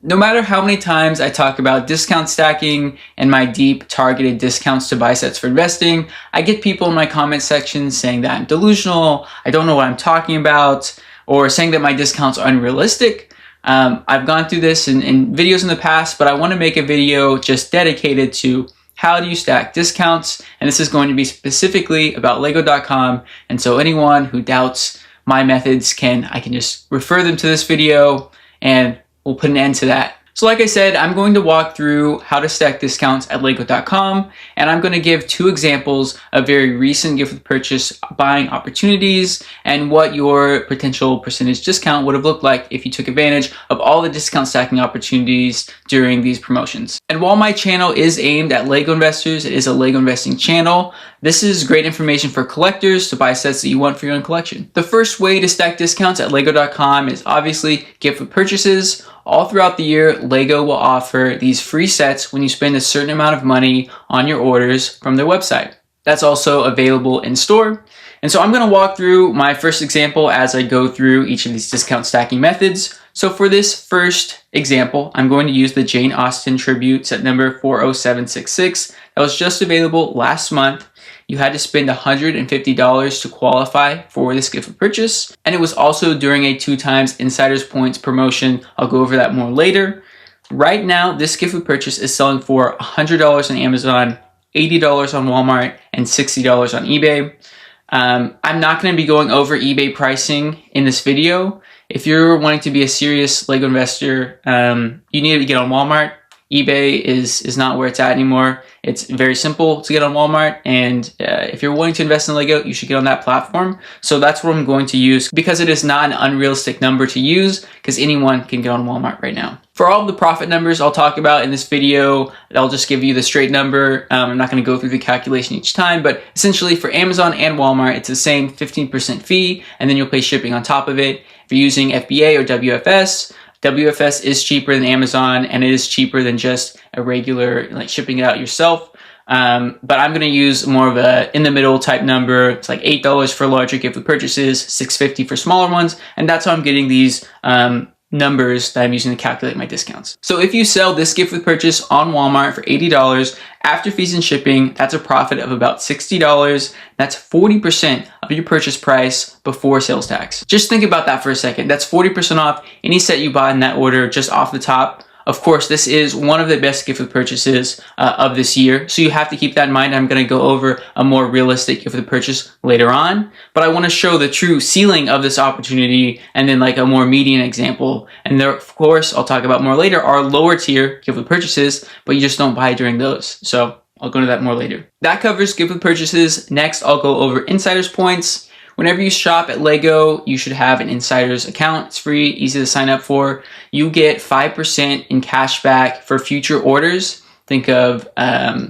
No matter how many times I talk about discount stacking and my deep targeted discounts to buy sets for investing, I get people in my comment section saying that I'm delusional, I don't know what I'm talking about, or saying that my discounts are unrealistic. I've gone through this in videos in the past, but I want to make a video just dedicated to how do you stack discounts, and this is going to be specifically about Lego.com, and so anyone who doubts my methods I can just refer them to this video and we'll put an end to that. So like I said, I'm going to walk through how to stack discounts at Lego.com, and I'm going to give two examples of very recent gift with purchase buying opportunities and what your potential percentage discount would have looked like if you took advantage of all the discount stacking opportunities during these promotions. And while my channel is aimed at Lego investors, it is a Lego investing channel, this is great information for collectors to buy sets that you want for your own collection. The first way to stack discounts at Lego.com is obviously gift with purchases. All throughout the year, Lego will offer these free sets when you spend a certain amount of money on your orders from their website. That's also available in store. And so I'm going to walk through my first example as I go through each of these discount stacking methods. So for this first example, I'm going to use the Jane Austen tribute set number 40766 that was just available last month. You had to spend $150 to qualify for this gift of purchase. And it was also during a 2x Insider's Points promotion. I'll go over that more later. Right now, this gift of purchase is selling for $100 on Amazon, $80 on Walmart, and $60 on eBay. I'm not going to be going over eBay pricing in this video. If you're wanting to be a serious Lego investor, you need to get on Walmart. eBay is not where it's at anymore. It's very simple to get on Walmart, and if you're willing to invest in Lego, you should get on that platform. So that's what I'm going to use because it is not an unrealistic number to use because anyone can get on Walmart right now. For all of the profit numbers I'll talk about in this video, I'll just give you the straight number. I'm not going to go through the calculation each time, but essentially for Amazon and Walmart, it's the same 15% fee, and then you'll pay shipping on top of it. If you're using FBA or WFS, WFS is cheaper than Amazon, and it is cheaper than just a regular like shipping it out yourself. But I'm going to use more of a in the middle type number. It's like $8 for larger gift with purchases, $6.50 for smaller ones, and that's how I'm getting these numbers that I'm using to calculate my discounts. So if you sell this gift with purchase on Walmart for $80 after fees and shipping, that's a profit of about $60. That's 40% of your purchase price before sales tax. Just think about that for a second. That's 40% off any set you buy in that order just off the top. Of course, this is one of the best gift with purchases of this year, so you have to keep that in mind. I'm going to go over a more realistic gift with purchase later on, but I want to show the true ceiling of this opportunity and then like a more median example. And there, of course, I'll talk about more later, are lower tier gift with purchases, but you just don't buy during those. So I'll go into that more later. That covers gift with purchases. Next, I'll go over Insider's Points. Whenever you shop at Lego, you should have an Insider's account. It's free, easy to sign up for. You get 5% in cash back for future orders. Think of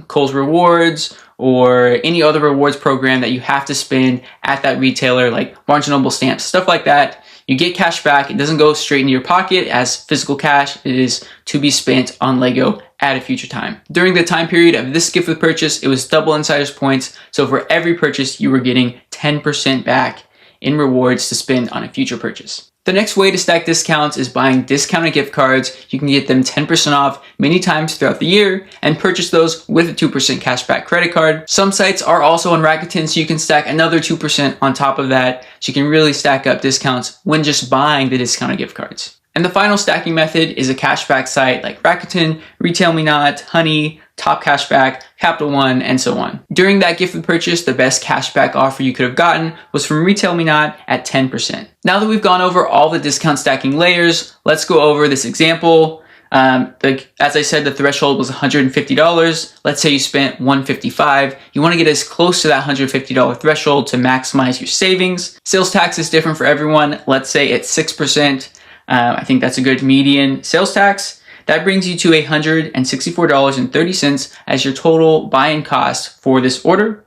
Kohl's Rewards or any other rewards program that you have to spend at that retailer, like Barnes & Noble stamps, stuff like that. You get cash back. It doesn't go straight into your pocket as physical cash. It is to be spent on Lego at a future time. During the time period of this gift with purchase, it was double Insider's Points. So for every purchase, you were getting 10% back in rewards to spend on a future purchase. The next way to stack discounts is buying discounted gift cards. You can get them 10% off many times throughout the year and purchase those with a 2% cashback credit card. Some sites are also on Rakuten, so you can stack another 2% on top of that. So you can really stack up discounts when just buying the discounted gift cards. And the final stacking method is a cashback site like Rakuten, Retail Me Not, Honey, Top Cashback, Capital One, and so on. During that gift with purchase, the best cashback offer you could have gotten was from Retail Me Not at 10%. Now that we've gone over all the discount stacking layers, let's go over this example. As I said, the threshold was $150. Let's say you spent $155. You want to get as close to that $150 threshold to maximize your savings. Sales tax is different for everyone. Let's say it's 6%. I think that's a good median sales tax. That brings you to $164.30 as your total buy-in cost for this order.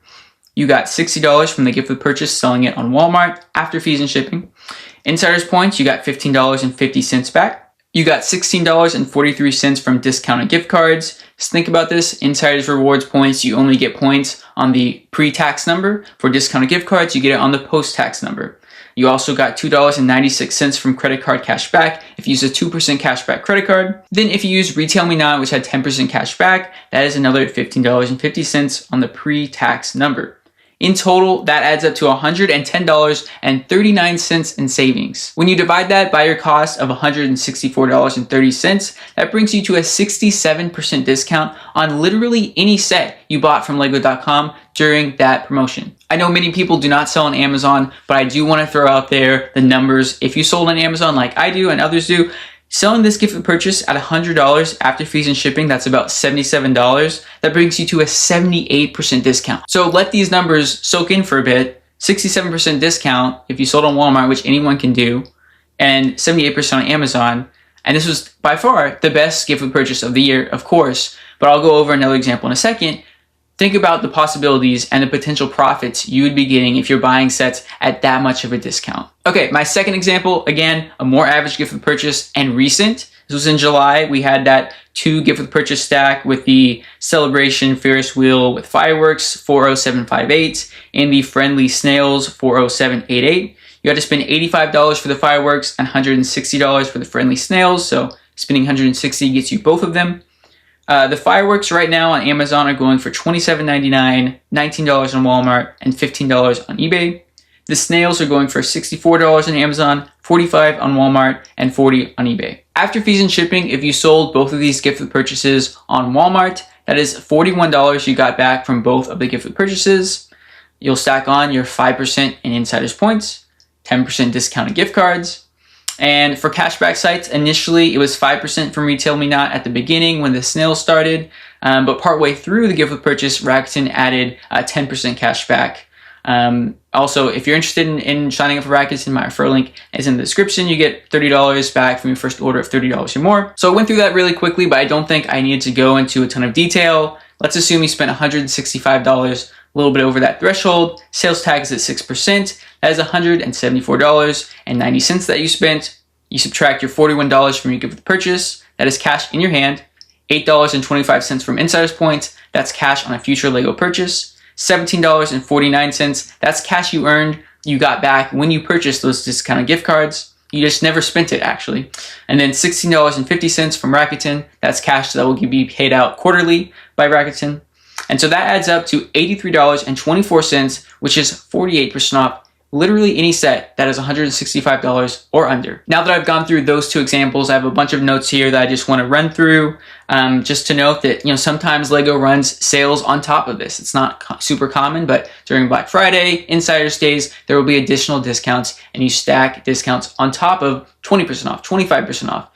You got $60 from the gift with purchase selling it on Walmart after fees and shipping. Insider's Points, you got $15.50 back. You got $16.43 from discounted gift cards. Just think about this. Insider's Rewards points, you only get points on the pre-tax number. For discounted gift cards, you get it on the post-tax number. You also got $2.96 from credit card cash back if you use a 2% cashback credit card. Then if you use Retail Me Not, which had 10% cash back, that is another $15.50 on the pre-tax number. In total, that adds up to $110.39 in savings. When you divide that by your cost of $164.30, that brings you to a 67% discount on literally any set you bought from Lego.com during that promotion. I know many people do not sell on Amazon, but I do want to throw out there the numbers. If you sold on Amazon like I do and others do, selling this gift with purchase at $100 after fees and shipping, that's about $77. That brings you to a 78% discount. So let these numbers soak in for a bit. 67% discount if you sold on Walmart, which anyone can do, and 78% on Amazon. And this was by far the best gift with purchase of the year, of course, but I'll go over another example in a second. Think about the possibilities and the potential profits you would be getting if you're buying sets at that much of a discount. Okay, my second example, again, a more average gift with purchase and recent. This was in July. We had that 2 gift with purchase stack with the Celebration Ferris wheel with fireworks, 40758, and the Friendly Snails, 40788. You had to spend $85 for the fireworks and $160 for the Friendly Snails, so spending $160 gets you both of them. The fireworks right now on Amazon are going for $27.99, $19 on Walmart, and $15 on eBay. The snails are going for $64 on Amazon, $45 on Walmart, and $40 on eBay. After fees and shipping, if you sold both of these gift with purchases on Walmart, that is $41 you got back from both of the gift with purchases. You'll stack on your 5% in insiders points, 10% discounted gift cards. And for cashback sites, initially it was 5% from Retail Me Not at the beginning when the snails started, but partway through the gift with purchase, Rakuten added 10% cashback. Also, if you're interested in signing up for Rakuten, my referral link is in the description. You get $30 back from your first order of $30 or more. So I went through that really quickly, but I don't think I needed to go into a ton of detail. Let's assume you spent $165, a little bit over that threshold. Sales tax is at 6%. That is $174.90 that you spent. You subtract your $41 from your gift with purchase. That is cash in your hand. $8.25 from insiders points. That's cash on a future Lego purchase. $17.49. That's cash you earned, you got back when you purchased those discounted gift cards. You just never spent it, actually. And then $16.50 from Rakuten. That's cash that will be paid out quarterly by Rakuten. And so that adds up to $83.24, which is 48% off literally any set that is $165 or under. Now that I've gone through those two examples, I have a bunch of notes here that I just want to run through. Just to note that, sometimes Lego runs sales on top of this. It's not super common, but during Black Friday, Insiders Days, there will be additional discounts, and you stack discounts on top of 20% off, 25% off.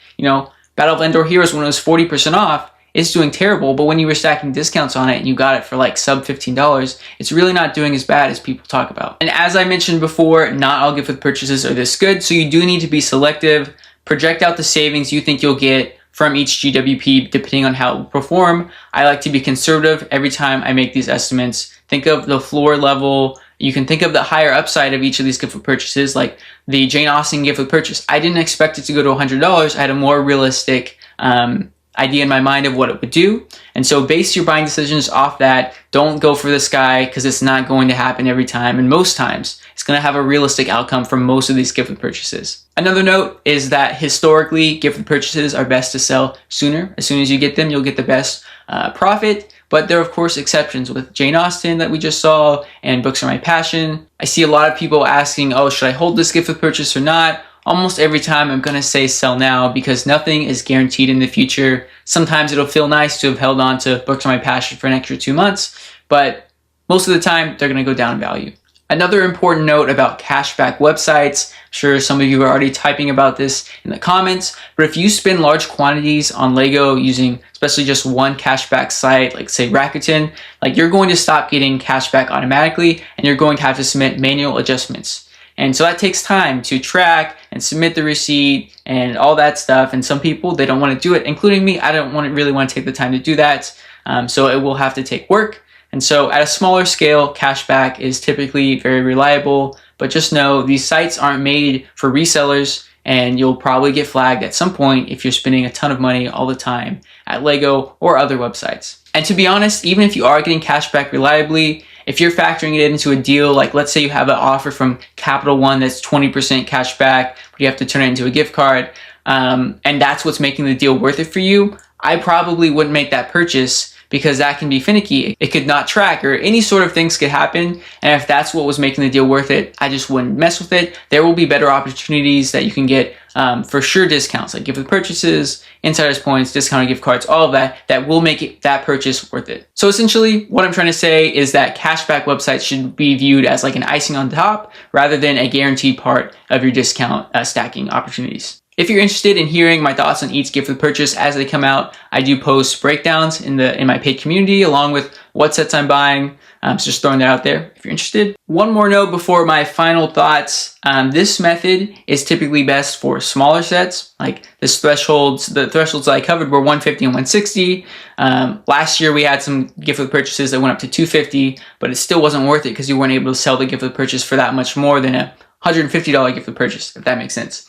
Battle of Endor Heroes, when it was 40% off, it's doing terrible, but when you were stacking discounts on it and you got it for like sub $15, it's really not doing as bad as people talk about. And as I mentioned before, not all gift with purchases are this good, so you do need to be selective. Project out the savings you think you'll get from each GWP depending on how it will perform. I like to be conservative every time I make these estimates. Think of the floor level. You can think of the higher upside of each of these gift with purchases, like the Jane Austen gift with purchase. I didn't expect it to go to $100. I had a more realistic idea in my mind of what it would do. And so base your buying decisions off that. Don't go for the sky because it's not going to happen every time. And most times it's going to have a realistic outcome for most of these gift with purchases. Another note is that historically gift with purchases are best to sell sooner. As soon as you get them, you'll get the best profit. But there are of course exceptions with Jane Austen that we just saw and Books Are My Passion. I see a lot of people asking, oh, should I hold this gift with purchase or not? Almost every time I'm going to say sell now because nothing is guaranteed in the future. Sometimes it'll feel nice to have held on to Books Are My Passion for an extra 2 months, but most of the time they're going to go down in value. Another important note about cashback websites, I'm sure some of you are already typing about this in the comments, but if you spend large quantities on Lego using especially just one cashback site, like say Rakuten, you're going to stop getting cashback automatically and you're going to have to submit manual adjustments. And so that takes time to track and submit the receipt and all that stuff. And some people, they don't want to do it, including me. I don't really want to take the time to do that. So it will have to take work. And so at a smaller scale, cashback is typically very reliable. But just know these sites aren't made for resellers, and you'll probably get flagged at some point if you're spending a ton of money all the time at Lego or other websites. And to be honest, even if you are getting cashback reliably, if you're factoring it into a deal, like let's say you have an offer from Capital One that's 20% cash back, but you have to turn it into a gift card, and that's what's making the deal worth it for you, I probably wouldn't make that purchase because that can be finicky. It could not track, or any sort of things could happen. And if that's what was making the deal worth it, I just wouldn't mess with it. There will be better opportunities that you can get for sure, discounts like gift with purchases, insiders points, discounted gift cards, all of that will make that purchase worth it. So essentially what I'm trying to say is that cashback websites should be viewed as like an icing on top rather than a guaranteed part of your discount stacking opportunities. If you're interested in hearing my thoughts on each gift with purchase as they come out, I do post breakdowns in my paid community along with what sets I'm buying. So just throwing that out there if you're interested. One more note before my final thoughts. This method is typically best for smaller sets. Like the thresholds that I covered were 150 and 160. Last year we had some gift with purchases that went up to 250, but it still wasn't worth it because you weren't able to sell the gift with purchase for that much more than a $150 gift with purchase, if that makes sense.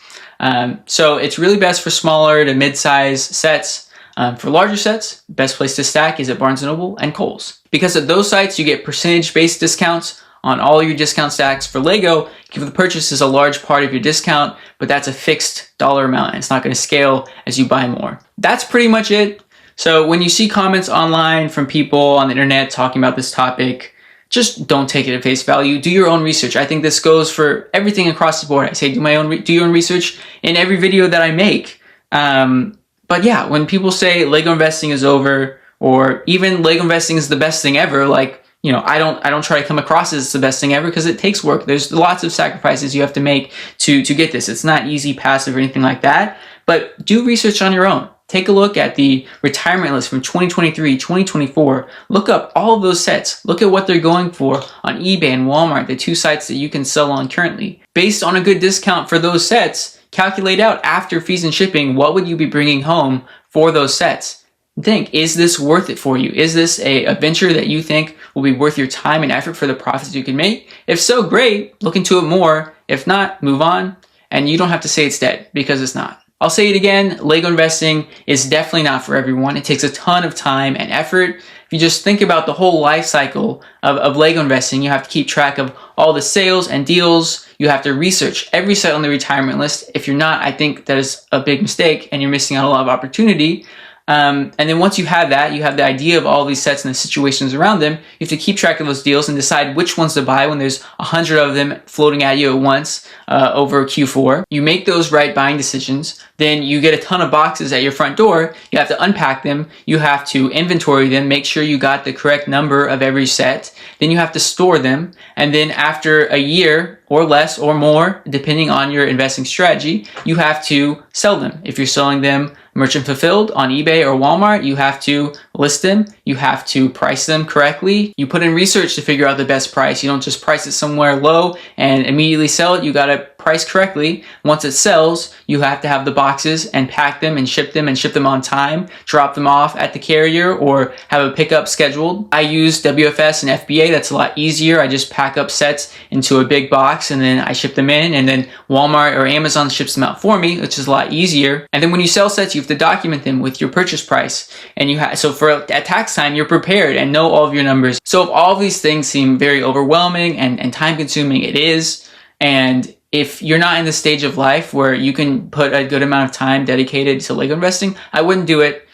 So it's really best for smaller to mid-size sets. For larger sets, best place to stack is at Barnes & Noble and Kohl's. Because at those sites, you get percentage-based discounts on all your discount stacks. For Lego, gift with purchase is a large part of your discount, but that's a fixed dollar amount, and it's not going to scale as you buy more. That's pretty much it. So when you see comments online from people on the internet talking about this topic, just don't take it at face value. Do your own research. I think this goes for everything across the board. I say do your own research in every video that I make. But yeah, when people say Lego investing is over, or even Lego investing is the best thing ever, like, you know, I don't try to come across as the best thing ever because it takes work. There's lots of sacrifices you have to make to get this. It's not easy, passive, or anything like that. But do research on your own. Take a look at the retirement list from 2023, 2024. Look up all of those sets. Look at what they're going for on eBay and Walmart, the two sites that you can sell on currently. Based on a good discount for those sets, calculate out after fees and shipping, what would you be bringing home for those sets? Think, is this worth it for you? Is this a venture that you think will be worth your time and effort for the profits you can make? If so, great, look into it more. If not, move on. And you don't have to say it's dead, because it's not. I'll say it again, Lego investing is definitely not for everyone. It takes a ton of time and effort. If you just think about the whole life cycle of Lego investing, you have to keep track of all the sales and deals. You have to research every set on the retirement list. If you're not, I think that is a big mistake and you're missing out on a lot of opportunity. And then once you have that, you have the idea of all these sets and the situations around them, you have to keep track of those deals and decide which ones to buy when there's 100 of them floating at you at once over Q4. You make those right buying decisions. Then you get a ton of boxes at your front door. You have to unpack them. You have to inventory them, make sure you got the correct number of every set. Then you have to store them. And then after a year or less or more, depending on your investing strategy, you have to sell them. If you're selling them merchant fulfilled on eBay or Walmart, you have to list them. You have to price them correctly. You put in research to figure out the best price. You don't just price it somewhere low and immediately sell it. You got to price correctly. Once it sells, you have to have the boxes and pack them and ship them on time, drop them off at the carrier or have a pickup scheduled. I use WFS and FBA. That's a lot easier. I just pack up sets into a big box and then I ship them in, and then Walmart or Amazon ships them out for me, which is a lot easier. And then when you sell sets, you have to document them with your purchase price. And so for at tax time, you're prepared and know all of your numbers. So if all of these things seem very overwhelming and time consuming, it is. And if you're not in the stage of life where you can put a good amount of time dedicated to Lego investing, I wouldn't do it.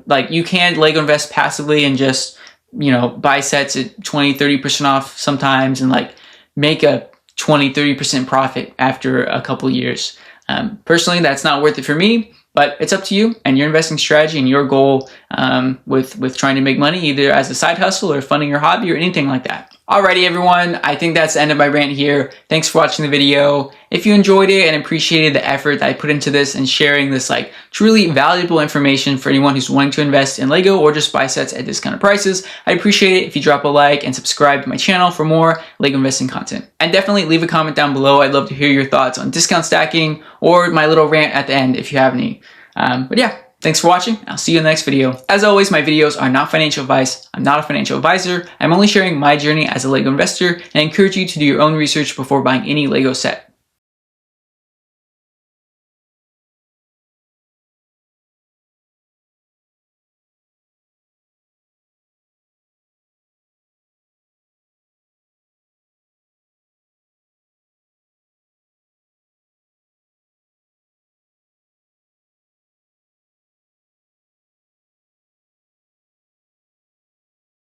Like you can Lego invest passively and just, buy sets at 20-30% off sometimes and like make a 20-30% profit after a couple years. Personally, that's not worth it for me, but it's up to you and your investing strategy and your goal with trying to make money, either as a side hustle or funding your hobby or anything like that. Alrighty, everyone. I think that's the end of my rant here. Thanks for watching the video. If you enjoyed it and appreciated the effort that I put into this and sharing this like truly valuable information for anyone who's wanting to invest in Lego or just buy sets at discounted prices, I'd appreciate it if you drop a like and subscribe to my channel for more Lego investing content. And definitely leave a comment down below. I'd love to hear your thoughts on discount stacking or my little rant at the end if you have any. But yeah. Thanks for watching. I'll see you in the next video. As always, my videos are not financial advice. I'm not a financial advisor. I'm only sharing my journey as a Lego investor, and I encourage you to do your own research before buying any Lego set.